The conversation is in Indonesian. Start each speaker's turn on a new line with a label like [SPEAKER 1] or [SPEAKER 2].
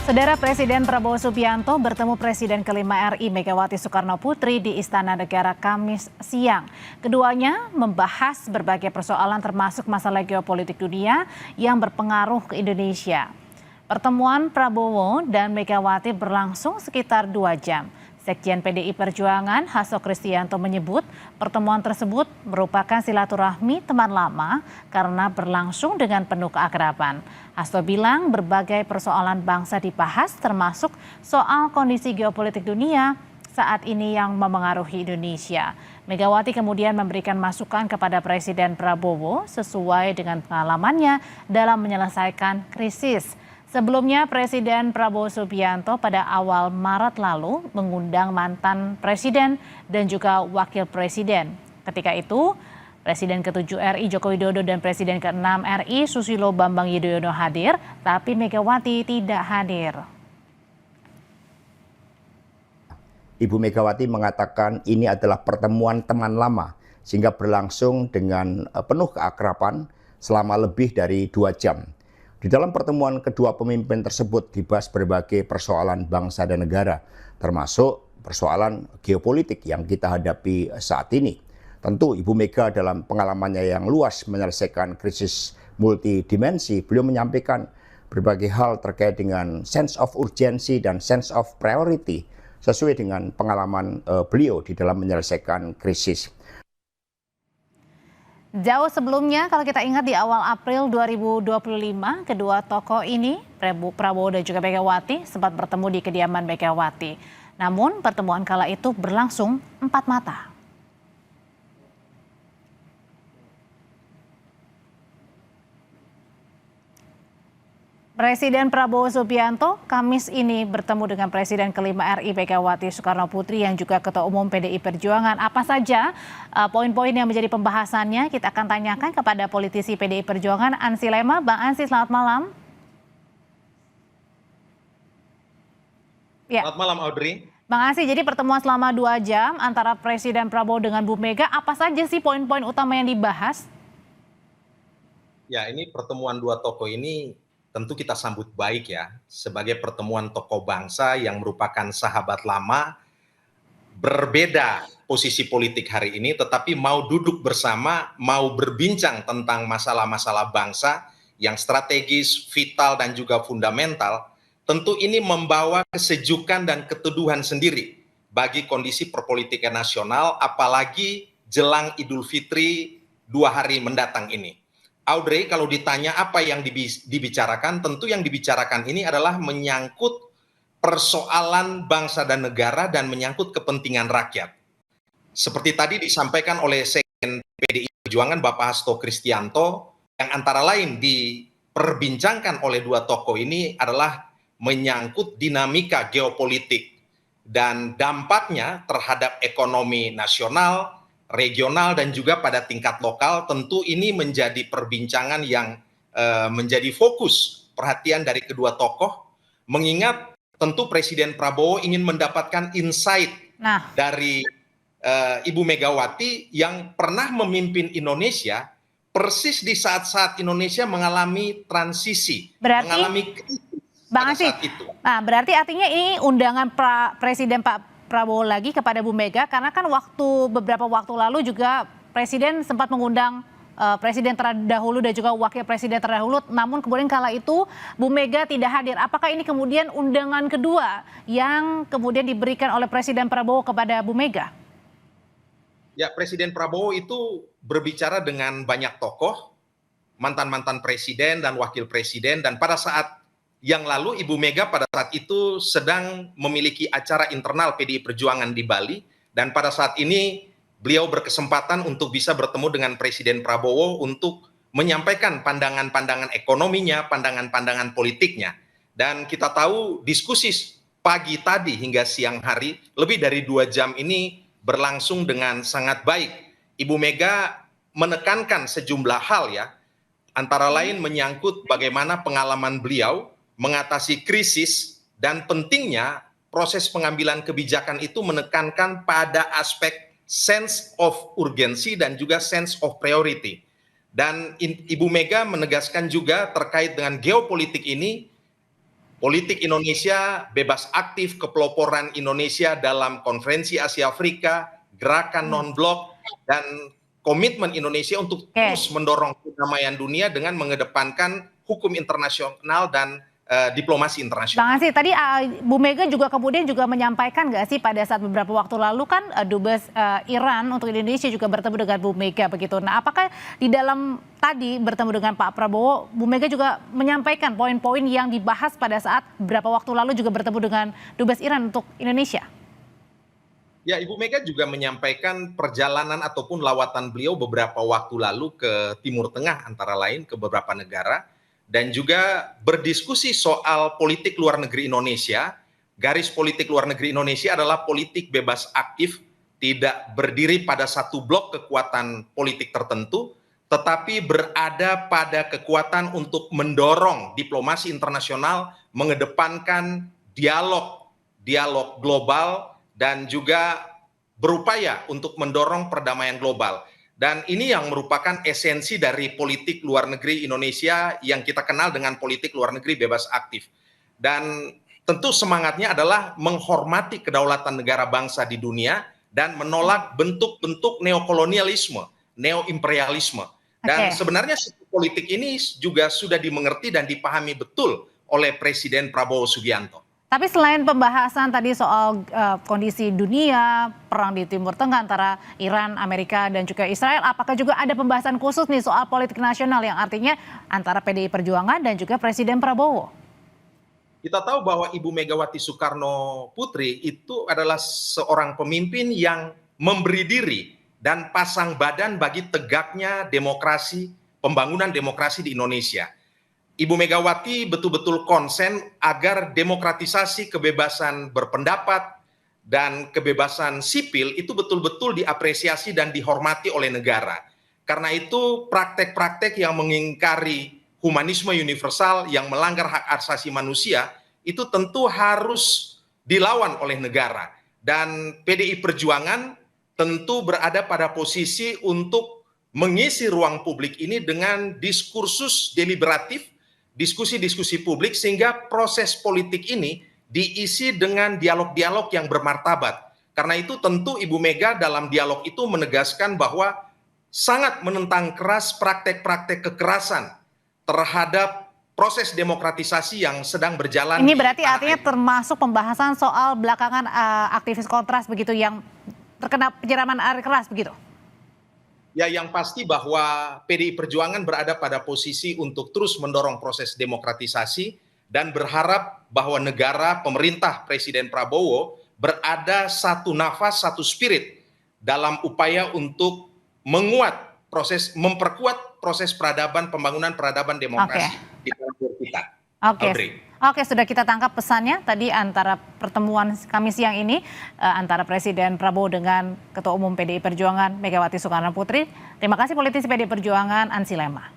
[SPEAKER 1] Saudara Presiden Prabowo Subianto bertemu Presiden kelima RI Megawati Soekarno Putri di Istana Negara Kamis siang. Keduanya membahas berbagai persoalan termasuk masalah geopolitik dunia yang berpengaruh ke Indonesia. Pertemuan Prabowo dan Megawati berlangsung sekitar 2 jam. Sekjen PDI Perjuangan Hasto Kristianto menyebut pertemuan tersebut merupakan silaturahmi teman lama karena berlangsung dengan penuh keakraban. Hasto bilang berbagai persoalan bangsa dibahas termasuk soal kondisi geopolitik dunia saat ini yang memengaruhi Indonesia. Megawati kemudian memberikan masukan kepada Presiden Prabowo sesuai dengan pengalamannya dalam menyelesaikan krisis. Sebelumnya Presiden Prabowo Subianto pada awal Maret lalu mengundang mantan Presiden dan juga Wakil Presiden. Ketika itu Presiden ke-7 RI Joko Widodo dan Presiden ke-6 RI Susilo Bambang Yudhoyono hadir, tapi Megawati tidak hadir.
[SPEAKER 2] Ibu Megawati mengatakan ini adalah pertemuan teman lama sehingga berlangsung dengan penuh keakraban selama lebih dari 2 jam. Di dalam pertemuan kedua pemimpin tersebut dibahas berbagai persoalan bangsa dan negara, termasuk persoalan geopolitik yang kita hadapi saat ini. Tentu Ibu Mega dalam pengalamannya yang luas menyelesaikan krisis multidimensi, beliau menyampaikan berbagai hal terkait dengan sense of urgency dan sense of priority sesuai dengan pengalaman beliau di dalam menyelesaikan krisis.
[SPEAKER 1] Jauh sebelumnya, kalau kita ingat di awal April 2025, kedua tokoh ini, Prabowo dan juga Megawati, sempat bertemu di kediaman Megawati. Namun pertemuan kala itu berlangsung 4 mata. Presiden Prabowo Subianto Kamis ini bertemu dengan Presiden kelima RI Megawati Soekarno Putri yang juga Ketua Umum PDI Perjuangan. Apa saja poin-poin yang menjadi pembahasannya kita akan tanyakan kepada politisi PDI Perjuangan Ansy Lema. Bang Ansy, selamat malam.
[SPEAKER 3] Ya. Selamat malam Audrey.
[SPEAKER 1] Bang Ansy, jadi pertemuan selama 2 jam antara Presiden Prabowo dengan Bu Mega, apa saja sih poin-poin utama yang dibahas?
[SPEAKER 3] Ya, ini pertemuan dua tokoh ini tentu kita sambut baik ya, sebagai pertemuan tokoh bangsa yang merupakan sahabat lama, berbeda posisi politik hari ini, tetapi mau duduk bersama, mau berbincang tentang masalah-masalah bangsa yang strategis, vital, dan juga fundamental. Tentu ini membawa kesejukan dan keteduhan sendiri bagi kondisi perpolitikan nasional, apalagi jelang Idul Fitri 2 hari mendatang ini. Audrey, kalau ditanya apa yang dibicarakan, tentu yang dibicarakan ini adalah menyangkut persoalan bangsa dan negara dan menyangkut kepentingan rakyat. Seperti tadi disampaikan oleh Sekjen PDI Perjuangan Bapak Hasto Kristianto, yang antara lain diperbincangkan oleh dua tokoh ini adalah menyangkut dinamika geopolitik dan dampaknya terhadap ekonomi nasional, regional, dan juga pada tingkat lokal. Tentu ini menjadi perbincangan yang menjadi fokus perhatian dari kedua tokoh, mengingat tentu Presiden Prabowo ingin mendapatkan insight dari Ibu Megawati yang pernah memimpin Indonesia persis di saat-saat Indonesia mengalami transisi, mengalami krisis pada saat itu.
[SPEAKER 1] Nah, berarti artinya ini undangan Presiden Pak Prabowo lagi kepada Bu Mega, karena kan beberapa waktu lalu juga Presiden sempat mengundang Presiden terdahulu dan juga Wakil Presiden terdahulu, namun kemudian kala itu Bu Mega tidak hadir. Apakah ini kemudian undangan kedua yang kemudian diberikan oleh Presiden Prabowo kepada Bu Mega?
[SPEAKER 3] Ya, Presiden Prabowo itu berbicara dengan banyak tokoh, mantan-mantan presiden dan wakil presiden, dan pada saat yang lalu Ibu Mega pada saat itu sedang memiliki acara internal PDI Perjuangan di Bali, dan pada saat ini beliau berkesempatan untuk bisa bertemu dengan Presiden Prabowo untuk menyampaikan pandangan-pandangan ekonominya, pandangan-pandangan politiknya. Dan kita tahu diskusi pagi tadi hingga siang hari, lebih dari 2 jam ini berlangsung dengan sangat baik. Ibu Mega menekankan sejumlah hal ya, antara lain menyangkut bagaimana pengalaman beliau mengatasi krisis, dan pentingnya proses pengambilan kebijakan itu menekankan pada aspek sense of urgency dan juga sense of priority. Dan Ibu Mega menegaskan juga terkait dengan geopolitik ini, politik Indonesia, bebas aktif, kepeloporan Indonesia dalam Konferensi Asia Afrika, gerakan non-blok, dan komitmen Indonesia untuk terus mendorong perdamaian dunia dengan mengedepankan hukum internasional dan diplomasi internasional.
[SPEAKER 1] Bang Ansy, tadi Bu Mega juga kemudian juga menyampaikan nggak sih pada saat beberapa waktu lalu kan Dubes Iran untuk Indonesia juga bertemu dengan Bu Mega begitu. Nah, apakah di dalam tadi bertemu dengan Pak Prabowo, Bu Mega juga menyampaikan poin-poin yang dibahas pada saat beberapa waktu lalu juga bertemu dengan Dubes Iran untuk Indonesia?
[SPEAKER 3] Ya, Ibu Mega juga menyampaikan perjalanan ataupun lawatan beliau beberapa waktu lalu ke Timur Tengah antara lain ke beberapa negara dan juga berdiskusi soal politik luar negeri Indonesia. Garis politik luar negeri Indonesia adalah politik bebas aktif, tidak berdiri pada satu blok kekuatan politik tertentu, tetapi berada pada kekuatan untuk mendorong diplomasi internasional, mengedepankan dialog global, dan juga berupaya untuk mendorong perdamaian global. Dan ini yang merupakan esensi dari politik luar negeri Indonesia yang kita kenal dengan politik luar negeri bebas aktif. Dan tentu semangatnya adalah menghormati kedaulatan negara bangsa di dunia dan menolak bentuk-bentuk neokolonialisme, neoimperialisme. Dan sebenarnya politik ini juga sudah dimengerti dan dipahami betul oleh Presiden Prabowo Subianto.
[SPEAKER 1] Tapi selain pembahasan tadi soal kondisi dunia, perang di Timur Tengah antara Iran, Amerika, dan juga Israel, apakah juga ada pembahasan khusus nih soal politik nasional yang artinya antara PDI Perjuangan dan juga Presiden Prabowo?
[SPEAKER 3] Kita tahu bahwa Ibu Megawati Soekarno Putri itu adalah seorang pemimpin yang memberi diri dan pasang badan bagi tegaknya demokrasi, pembangunan demokrasi di Indonesia. Ibu Megawati betul-betul konsen agar demokratisasi kebebasan berpendapat dan kebebasan sipil itu betul-betul diapresiasi dan dihormati oleh negara. Karena itu praktek-praktek yang mengingkari humanisme universal yang melanggar hak asasi manusia itu tentu harus dilawan oleh negara. Dan PDI Perjuangan tentu berada pada posisi untuk mengisi ruang publik ini dengan diskursus deliberatif, diskusi-diskusi publik sehingga proses politik ini diisi dengan dialog-dialog yang bermartabat. Karena itu tentu Ibu Mega dalam dialog itu menegaskan bahwa sangat menentang keras praktek-praktek kekerasan terhadap proses demokratisasi yang sedang berjalan.
[SPEAKER 1] Ini berarti artinya termasuk pembahasan soal belakangan aktivis kontras begitu yang terkena penyiraman air keras begitu?
[SPEAKER 3] Ya, yang pasti bahwa PDI Perjuangan berada pada posisi untuk terus mendorong proses demokratisasi dan berharap bahwa negara, pemerintah Presiden Prabowo berada satu nafas, satu spirit dalam upaya untuk memperkuat proses peradaban, pembangunan peradaban demokrasi di tanah air kita.
[SPEAKER 1] Oke, sudah kita tangkap pesannya tadi antara pertemuan Kamis siang ini antara Presiden Prabowo dengan Ketua Umum PDI Perjuangan Megawati Soekarno Putri. Terima kasih politisi PDI Perjuangan Ansy Lema.